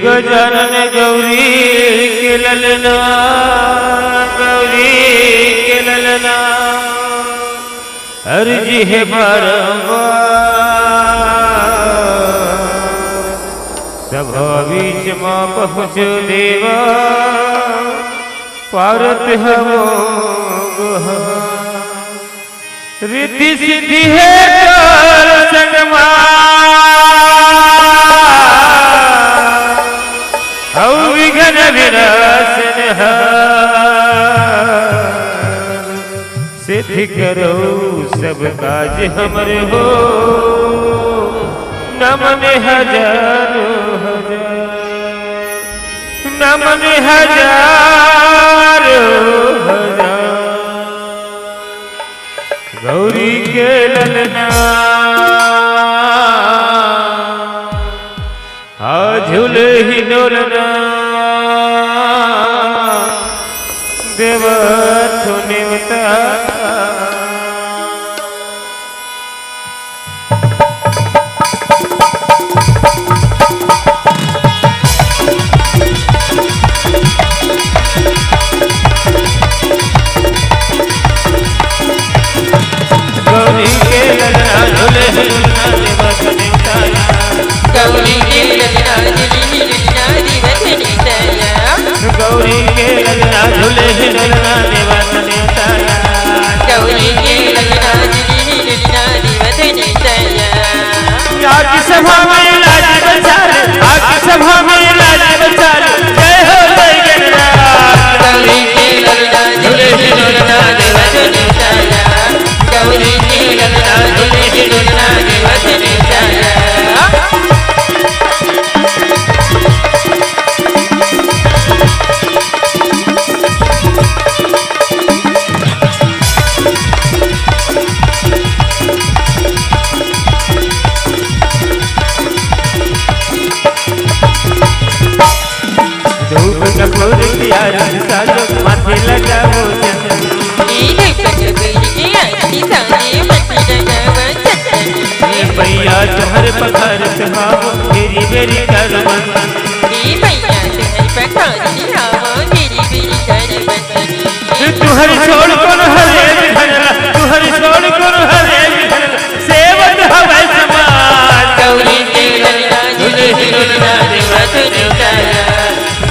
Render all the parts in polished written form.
गजानन गौरी के ललना, गौरी के ललना अर्जी है बारंबार। सभा बीच माँ पहुँचो देवा, पारत हवो रिद्धि सिद्धि है संगमा, विघ्न विनाशन सिद्ध करो सब काज हमरे हो। नमन हजारों हजार, नमन हजारों हजार। गौरी के ललना झूले ही डोलना, देवथु निवता। गौरी के ललना झूले ही डोलना, देवथु निवता। गौरी के ललना गौरी के ललना झूले ही डोलना, देवत नेवताया। गौरी के ललना देवत नेवताया। आग सभा में लाज बचार, आग सभा में लाज बचार, जय हो जय गणनाथ। गौरी के ललना झूले ही डोलना, देवत नेवताया। गौरी के ललना झूले ही डोलना, देवत नेवताया। धूप कपूर दिया सालो माथे लगाओ चंदन। भैया तुहर पखार सुहावो, मेरी मेरी कर बंदन। तुहर छोड़ कर हरे धनला, तुहर छोड़ कर हरे धनला, सेवत हवै समाज। गौरी के ललना झूले ही डोलना, देवत नेवताया।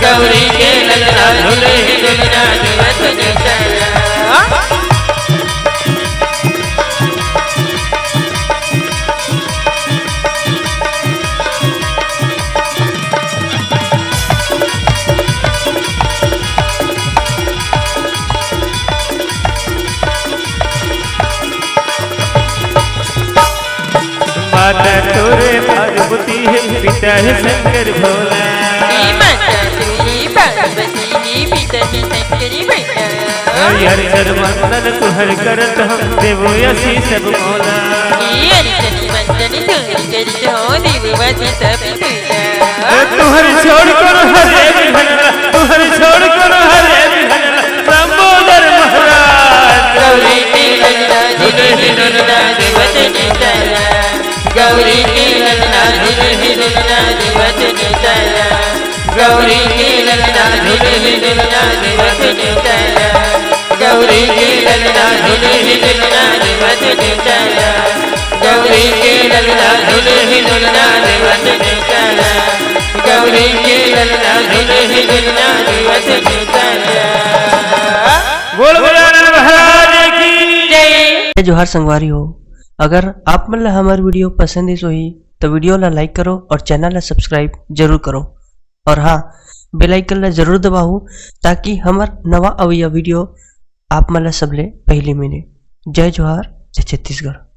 गौरी के ललना झूले ही डोलना, देवत नेवताया। माता तोरे पार्वती है, पिता है शंकर भोला। माता तोरे पार्वती है, पिता है शंकर भोला। हर हर वंदन तुहर करत हम देवो यसी सब मौला। हर हर वंदन तुहर करत हम देवो यसी सब मौला। तुहर छोड़ कर हरे धनला, तुहर छोड़ कर हरे धनला, लंबोदर महाराज। गौरी के ललना झूले ही डोलना, देवत नेवताया। गौरी के ललना झूले ही डोलना, देवत नेवताया। गौरी के ललना झूले ही डोलना, देवत नेवताया। गौरी के ललना झूले ही डोलना, देवत नेवताया। गौरी के ललना झूले ही डोलना, देवत नेवताया। गौरी के ललना झूले ही डोलना, देवत नेवताया। बोल गजानन महाराज की जय। जोहार संगवारी हो, अगर आप मन ला हमार वीडियो पसंद ही तो वीडियो ला लाइक करो और चैनल ला सब्सक्राइब जरूर करो। और हाँ, बेल आइकन ला जरूर दबाओ ताकि हमार नवा अवैया वीडियो आप मन ला सबले पहले मिले। जय जोहार, जय छत्तीसगढ़।